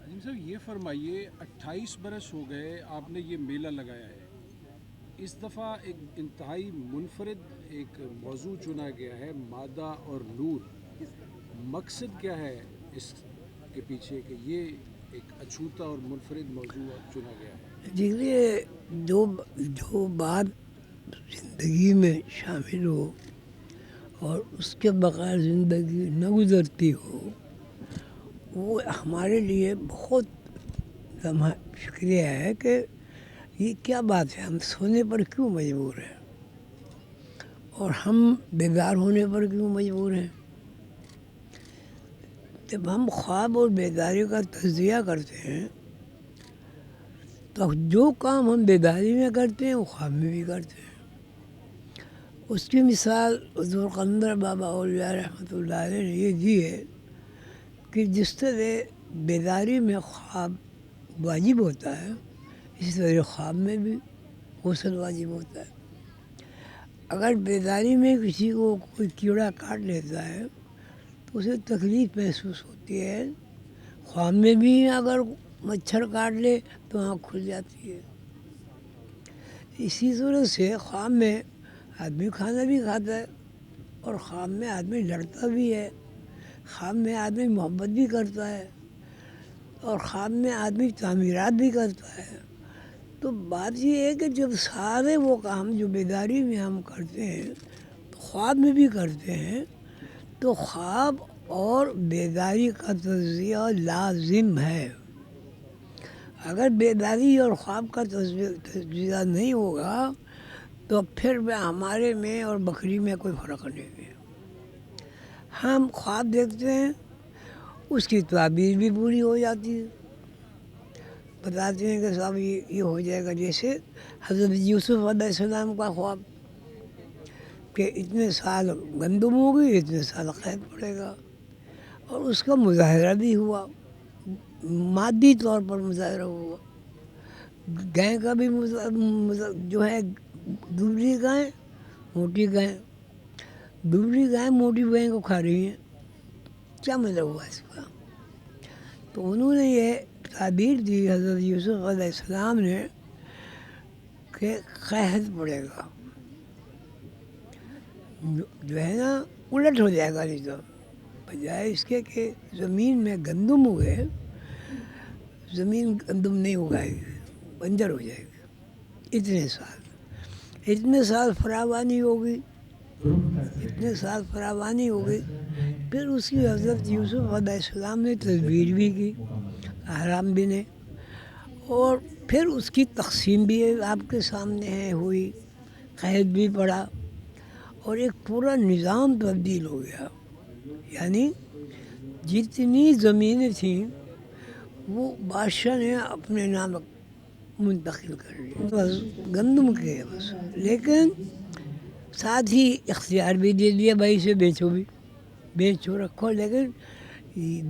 عظیم صاحب یہ فرمائیے 28 برس ہو گئے آپ نے یہ میلہ لگایا ہے، اس دفعہ ایک انتہائی منفرد ایک موضوع چنا گیا ہے، مادہ اور نور۔ مقصد کیا ہے اس کے پیچھے کہ یہ ایک اچھوتا اور منفرد موضوع چنا گیا ہے؟ دیکھیے، جو بات زندگی میں شامل ہو اور اس کے بغیر زندگی نہ گزرتی ہو، وہ ہمارے لیے بہت لمحہ فکریہ ہے کہ یہ کیا بات ہے، ہم سونے پر کیوں مجبور ہیں اور ہم بیدار ہونے پر کیوں مجبور ہیں۔ جب ہم خواب اور بیداری کا تجزیہ کرتے ہیں تو جو کام ہم بیداری میں کرتے ہیں وہ خواب میں بھی کرتے ہیں۔ اس کی مثال حضور قلندر بابا اولیاء رحمۃ اللہ علیہ نے یہ دی ہے کہ جس طرح بیداری میں خواب واجب ہوتا ہے، اسی طرح خواب میں بھی غسل واجب ہوتا ہے۔ اگر بیداری میں کسی کو کوئی کیڑا کاٹ لیتا ہے تو اسے تکلیف محسوس ہوتی ہے، خواب میں بھی اگر مچھر کاٹ لے تو آنکھ کھل جاتی ہے۔ اسی طرح سے خواب میں آدمی کھانا بھی کھاتا ہے اور خواب میں آدمی لڑتا بھی ہے، خواب میں آدمی محبت بھی کرتا ہے اور خواب میں آدمی تعمیرات بھی کرتا ہے۔ تو بات یہ ہے کہ جب سارے وہ کام جو بیداری میں ہم کرتے ہیں تو خواب میں بھی کرتے ہیں، تو خواب اور بیداری کا تجزیہ لازم ہے۔ اگر بیداری اور خواب کا تجزیہ نہیں ہوگا تو پھر ہمارے میں اور بکری میں کوئی فرق نہیں ہے۔ ہم خواب دیکھتے ہیں، اس کی تعبیر بھی پوری ہو جاتی ہے، بتاتے ہیں کہ صاحب یہ ہو جائے گا، جیسے حضرت یوسف علیہ السلام کا خواب کہ اتنے سال گندم ہوگی، اتنے سال قید پڑے گا، اور اس کا مظاہرہ بھی ہوا، مادی طور پر مظاہرہ ہوا۔ گائے کا بھی جو ہے دوبلی گائے موٹی گائے، دوبلی گائے موٹی گائے کو کھا رہی ہیں، کیا مطلب ہوا اس کا؟ تو انہوں نے یہ تعبیر دی حضرت یوسف علیہ السلام نے کہ قحط پڑے گا، جو ہے نا الٹ ہو جائے گا، نہیں تو بجائے اس کے کہ زمین میں گندم ہوئے، زمین گندم نہیں اگائے گی، بنجر ہو جائے گی۔ اتنے سال فراوانی ہوگی، پھر اس کی حضرت یوسف علیہ السلام نے تدبیر بھی کی، احرام بھی نے، اور پھر اس کی تقسیم بھی آپ کے سامنے ہے ہوئی، قید بھی پڑا، اور ایک پورا نظام تبدیل ہو گیا۔ یعنی جتنی زمینیں تھیں وہ بادشاہ نے اپنے نام منتقل کر لی، بس گندم کے بس، لیکن ساتھ ہی اختیار بھی دے دیا بھائی سے بیچو رکھو، لیکن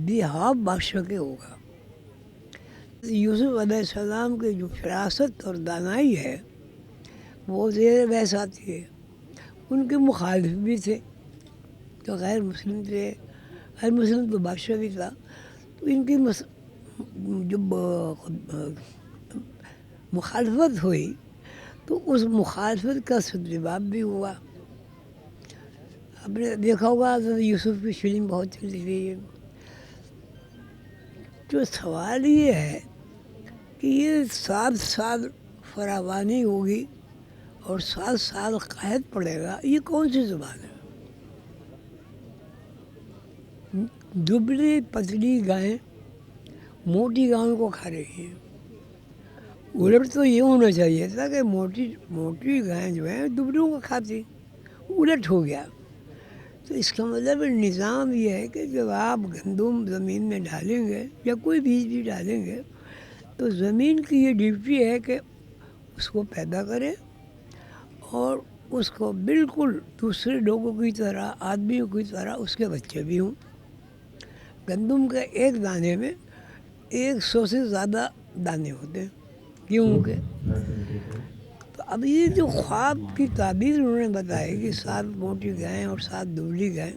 دیہات بادشاہ کے ہوگا۔ یوسف علیہ السلام کی جو فراست اور دانائی ہے وہ زیر بحث آتی ہے۔ ان کے مخالف بھی تھے تو غیر مسلم تھے، غیر مسلم تو بادشاہ بھی تھا، تو ان کی جو مخالفت ہوئی تو اس مخالفت کا سدجواب بھی ہوا۔ آپ نے دیکھا ہوگا حضرت یوسف کی فلم بہت چلی تھی۔ جو سوال یہ ہے کہ یہ 7 سال فراوانی ہوگی اور 7 سال قحط پڑے گا، یہ کون سی زبان ہے؟ دبلی پتلی گائیں موٹی گاؤں کو کھا رہی ہیں۔ الٹ تو یہ ہونا چاہیے تھا کہ موٹی گائیں جو ہیں دبلیوں کو کھاتی، الٹ ہو گیا۔ تو اس کا مطلب نظام یہ ہے کہ جب آپ گندم زمین میں ڈالیں گے یا کوئی بیج بھی ڈالیں گے تو زمین کی یہ ڈیوٹی ہے کہ اس کو پیدا کرے اور اس کو بالکل دوسرے لوگوں کی طرح، آدمیوں کی طرح اس کے بچے بھی ہوں۔ گندم کے ایک دانے میں 100 سے زیادہ دانے ہوتے ہیں گیہوں کے۔ تو اب یہ جو خواب کی تعبیر انہوں نے بتائی کہ 7 موٹی گائیں اور 7 دبلی گائیں،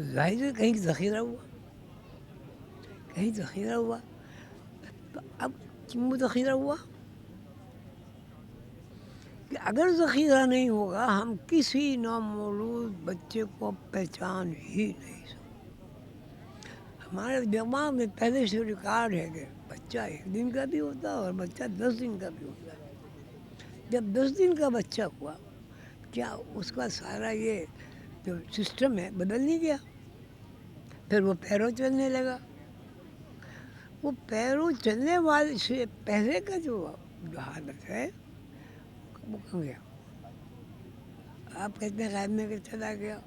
تو ظاہر ہے کہیں ذخیرہ ہوا، کہیں ذخیرہ ہوا. تو اب کیوں ذخیرہ ہوا؟ کہ اگر ذخیرہ نہیں ہوگا ہم کسی نامولود بچے کو پہچان ہی نہیں سکتے. ہمارے دماغ میں پہلے سے ریکارڈ ہے کہ بچہ 1 دن کا بھی ہوتا ہے اور بچہ 10 دن کا بھی ہوتا ہے. جب 10 دن کا بچہ ہوا کیا اس کا سارا یہ جو سسٹم ہے بدل نہیں گیا؟ پھر وہ پیروں چلنے لگا. وہ پیروں چلنے والے سے پہلے کا جو حالت ہے وہ کہاں گیا؟ آپ کہتے ہیں غیب میں کہ چلا گیا.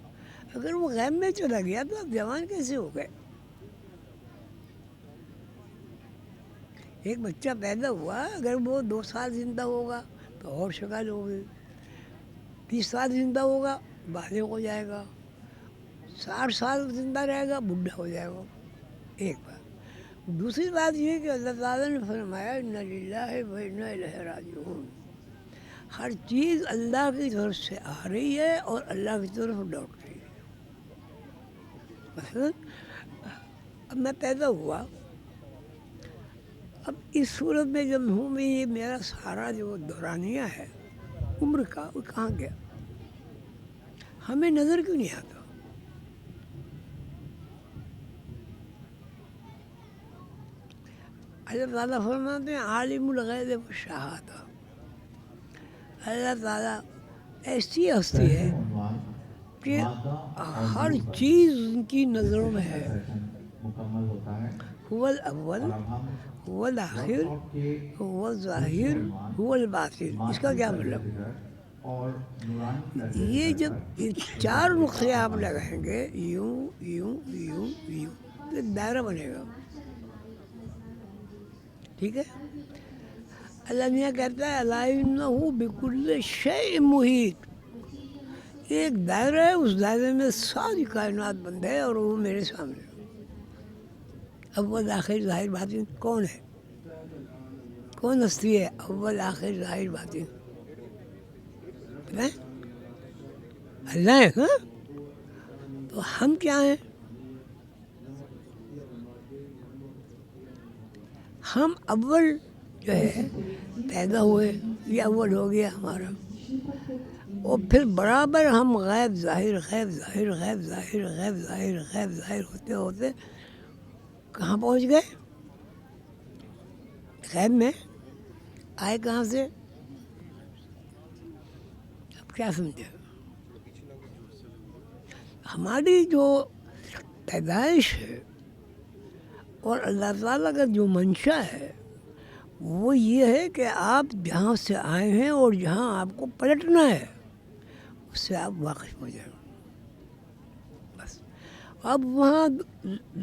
اگر وہ غیب میں چلا گیا تو آپ جوان کیسے ہو گئے؟ ایک بچہ پیدا ہوا اگر وہ 2 سال زندہ ہوگا تو اور شکل ہوگی، 30 سال زندہ ہوگا بالغ ہو جائے گا، 60 سال زندہ رہے گا بڈھا ہو جائے گا. ایک بات. دوسری بات یہ کہ اللہ تعالیٰ نے فرمایا اِنَّ لِلَّهِ وَإِنَّا إِلَيْهِ راجعون. ہر چیز اللہ کی طرف سے آ رہی ہے اور اللہ کی طرف لوٹ رہی ہے. مثلا اب میں پیدا ہوا، اب اس صورت میں جب ہوں میں یہ میرا سارا جو دورانیہ ہے عمر کا وہ کہاں گیا؟ ہمیں نظر کیوں نہیں آتا؟ اللہ تعالیٰ فرماتے ہیں عالم الغیب والشہادہ. اللہ تعالیٰ ایسی ہستی ہے کہ ہر چیز ان کی نظروں میں ہے. هو الاول هو الآخر هو الظاہر هو الباطن. اس کا کیا مطلب؟ یہ جب یہ 4 نقطے آپ لگائیں گے یوں یوں یوں یوں تو ایک دائرہ بنے گا. ٹھیک ہے. اللہ میاں کہتا ہے الا انہ بکل شیء محیط. ایک دائرہ ہے، اس دائرے میں ساری کائنات بند ہے اور وہ میرے سامنے. اول آخر ظاہر باطن کون ہے؟ کون ہستی ہے؟ اول آخر ظاہر باطن اللہ ہے. ہاں تو ہم کیا ہیں؟ ہم اول جو ہے پیدا ہوئے، یہ اول ہو گیا ہمارا، اور پھر برابر ہم غیب ظاہر غیب ظاہر غیب ظاہر غیب ظاہر غیب ظاہر ہوتے ہوتے کہاں پہنچ گئے؟ غیب میں. آئے کہاں سے؟ اب کیا سمجھے؟ ہماری جو پیدائش ہے اور اللہ تعالیٰ کا جو منشا ہے وہ یہ ہے کہ آپ جہاں سے آئے ہیں اور جہاں آپ کو پلٹنا ہے اس سے آپ واقف ہو جائیں. بس اب وہاں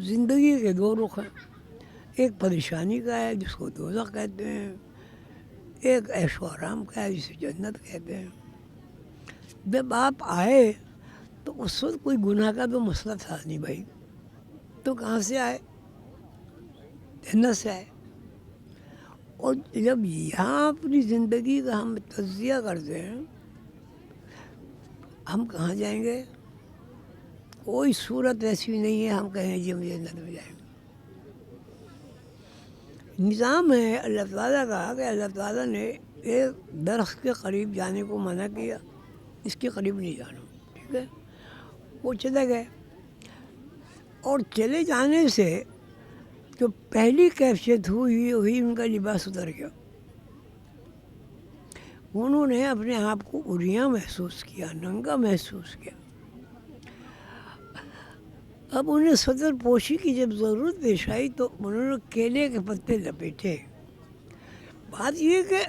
زندگی کے 2 رخ ہیں. ایک پریشانی کا ہے جس کو دوزخ کہتے ہیں، ایک عیش و آرام کا ہے جسے جنت کہتے ہیں. جب آپ آئے تو اس وقت کوئی گناہ کا تو مسئلہ تھا نہیں بھائی. تو کہاں سے آئے؟ جنت سے آئے. اور جب یہاں اپنی زندگی کا ہم تجزیہ کرتے ہیں ہم کہاں جائیں گے؟ کوئی صورت ایسی نہیں ہے ہم کہیں جی ہم جنت میں جائیں گے. نظام ہے اللہ تعالیٰ کا کہ اللہ تعالیٰ نے ایک درخت کے قریب جانے کو منع کیا، اس کے قریب نہیں جانا. ٹھیک ہے. وہ چلے گئے اور چلے جانے سے جو پہلی کیفیت ہوئی ان کا لباس اتر گیا. انہوں نے اپنے آپ کو عریاں محسوس کیا، ننگا محسوس کیا. اب انہیں صدر پوشی کی جب ضرورت پیش آئی تو انہوں نے کیلے کے پتے لپیٹے. بات یہ کہ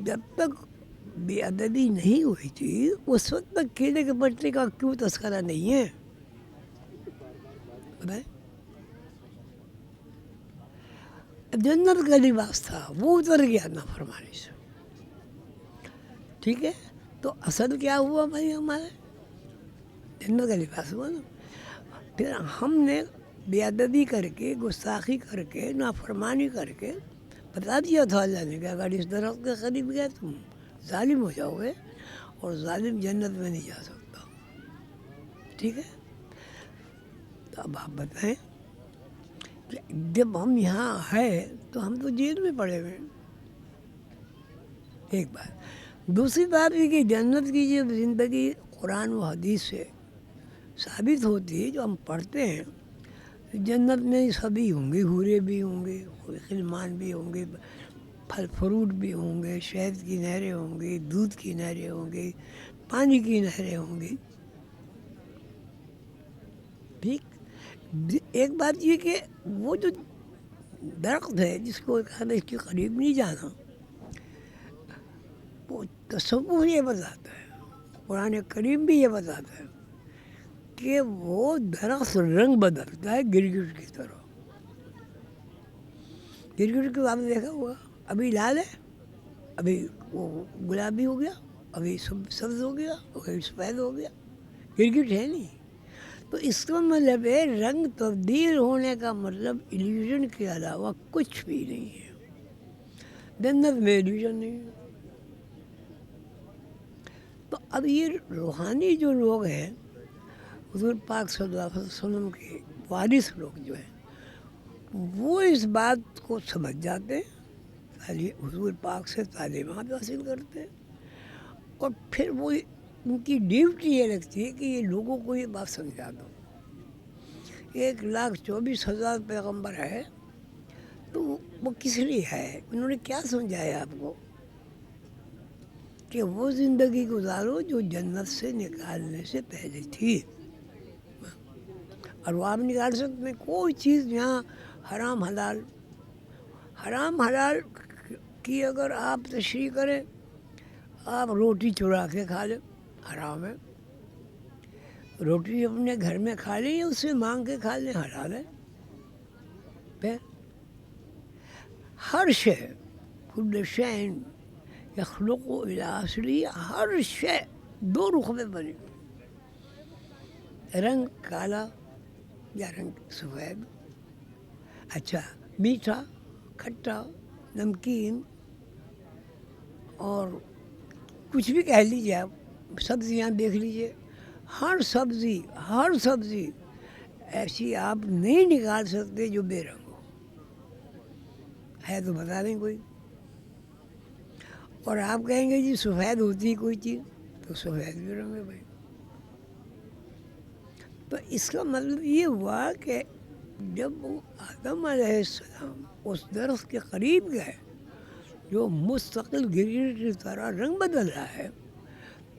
جب تک بے ادبی نہیں ہوئی تھی اس وقت تک کیلے کے پتے کا کیوں تذکرہ نہیں ہے؟ بتائیں. جنت کا لباس تھا وہ اتر گیا نافرمانی سے. ٹھیک ہے. تو اصل کیا ہوا بھائی؟ ہمارے جنت کا لباس ہوا نا. پھر ہم نے بے ادبی کر کے، گستاخی کر کے، نافرمانی کر کے بتا دیا تھا اللہ نے کہ اگر اس درخت کے قریب گئے تم ظالم ہو جاؤ گے اور ظالم جنت میں نہیں جا سکتا. ٹھیک ہے. تو اب آپ بتائیں کہ جب ہم یہاں ہے تو ہم تو جیل میں پڑے ہوئے ہیں. ایک بات. دوسری بات یہ کہ جنت کی جو زندگی قرآن و حدیث سے ثابت ہوتی ہے، جو ہم پڑھتے ہیں، جنت میں سبھی ہوں گے، حورے بھی ہوں گے، غلمان بھی ہوں گے، پھل فروٹ بھی ہوں گے، شہد کی نہریں ہوں گی، دودھ کی نہریں ہوں گی، پانی کی نہریں ہوں گی. ٹھیک. ایک بات یہ کہ وہ جو درخت ہے جس کو کہا اس کے قریب نہیں جانا، وہ تصوف یہ بتاتا ہے، قرآن کریم بھی یہ بتاتا ہے کہ وہ درخت رنگ بدلتا ہے گرگٹ کی طرح. گرگٹ کو آپ نے دیکھا ہوا، ابھی لال ہے، ابھی وہ گلابی ہو گیا، ابھی سبز ہو گیا، ابھی سفید ہو گیا. گرگٹ ہے نہیں. تو اس کا مطلب ہے رنگ تبدیل ہونے کا مطلب ایلیوژن کے علاوہ کچھ بھی نہیں ہے. جنت میں ایلیوژن نہیں ہے. تو اب یہ روحانی جو لوگ ہیں، حضور پاک صلی اللہ علیہ وسلم کے وارث لوگ جو ہیں، وہ اس بات کو سمجھ جاتے ہیں، حضور پاک سے تعلیمات حاصل کرتے ہیں، اور پھر وہ ان کی ڈیوٹی یہ لگتی ہے کہ یہ لوگوں کو یہ بات سمجھا دو. 1,24,000 پیغمبر ہے تو وہ کس لیے ہے؟ انہوں نے کیا سمجھایا آپ کو؟ کہ وہ زندگی گزارو جو جنت سے نکالنے سے پہلے تھی، اور وہ آپ نکال سکتے ہیں. کوئی چیز یہاں حرام حلال کی اگر آپ تشریح کریں، آپ روٹی چرا کے کھا لیں، حرام ہے. روٹی اپنے گھر میں کھا لیں یا اس سے مانگ کے کھا لیں، حلال ہے. پھر ہر شے، کل شیء یخلق الی اصلی، ہر شے 2 رخ میں بنی، رنگ کالا یا رنگ سفید. اچھا، میٹھا، کھٹا، نمکین، اور کچھ بھی کہہ لیجیے آپ. سبزیاں دیکھ لیجیے، ہر سبزی ایسی آپ نہیں نکال سکتے جو بے رنگ ہو. ہے تو بتا دیں کوئی. اور آپ کہیں گے جی سفید ہوتی ہے کوئی چیز، تو سفید بھی رنگ ہے بھائی. تو اس کا مطلب یہ ہوا کہ جب آدم علیہ السلام اس درخت کے قریب گئے جو مستقل گرگٹ کی طرح رنگ بدل رہا ہے،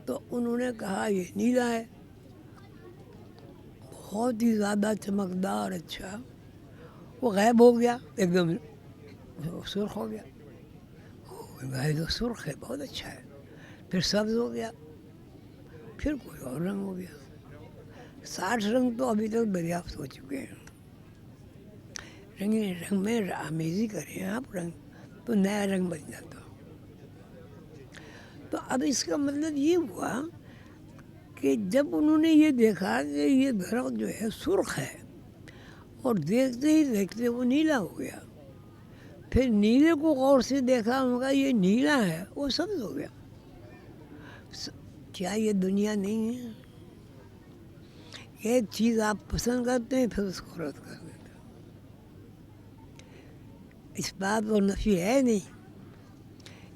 تو انہوں نے کہا یہ نیلا ہے، بہت ہی زیادہ چمکدار. اچھا، وہ غائب ہو گیا، ایک دم سرخ ہو گیا. گائے تو سرخ ہے، بہت اچھا ہے. پھر سبز ہو گیا، پھر کوئی اور رنگ ہو گیا. 60 رنگ تو ابھی تک دریافت ہو چکے ہیں. رنگ میں آمیزی کریں آپ، رنگ تو نیا رنگ بن جاتا. تو اب اس کا مطلب یہ ہوا کہ جب انہوں نے یہ دیکھا کہ یہ درخت جو ہے سرخ ہے، اور دیکھتے ہی دیکھتے وہ نیلا ہو گیا. پھر نیلے کو غور سے دیکھا، ہوگا یہ نیلا ہے، وہ سبز ہو گیا. کیا یہ دنیا نہیں ہے؟ ایک چیز آپ پسند کرتے ہیں، پھر اس کو رد کر دیتے ہیں. اس بات اور نفی ہے نہیں.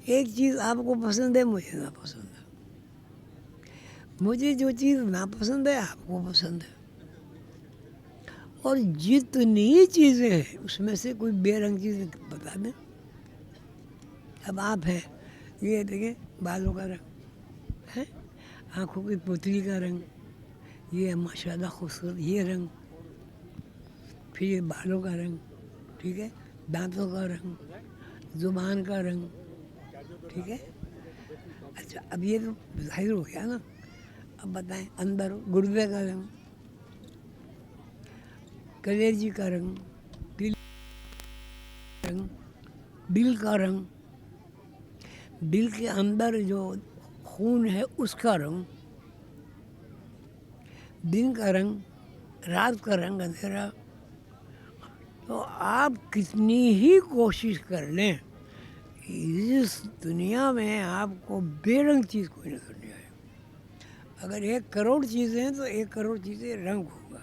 ایک چیز آپ کو پسند ہے، مجھے ناپسند ہے. مجھے جو چیز ناپسند ہے آپ کو پسند ہے. اور جتنی چیزیں ہیں اس میں سے کوئی بے رنگ چیز بتا دیں. اب آپ ہیں، یہ دیکھیں بالوں کا رنگ ہے، آنکھوں کی پتلی کا رنگ، یہ ماشاء اللہ خوبصورت یہ رنگ، پھر یہ بالوں کا رنگ، ٹھیک ہے، دانتوں کا رنگ، زبان کا رنگ، ٹھیک ہے. اچھا، اب یہ تو ظاہر ہو گیا نا. اب بتائیں اندر گردے کا رنگ، کلیجی کا رنگ، دل کا رنگ، دل کے اندر جو خون ہے اس کا رنگ، دن کا رنگ، رات کا رنگ اندھیرا. تو آپ کتنی ہی کوشش کر لیں، اس دنیا میں آپ کو بے رنگ چیز کوئی نظر نہیں آئے. اگر 1 کروڑ چیزیں ہیں تو 1 کروڑ چیزیں رنگ ہوگا.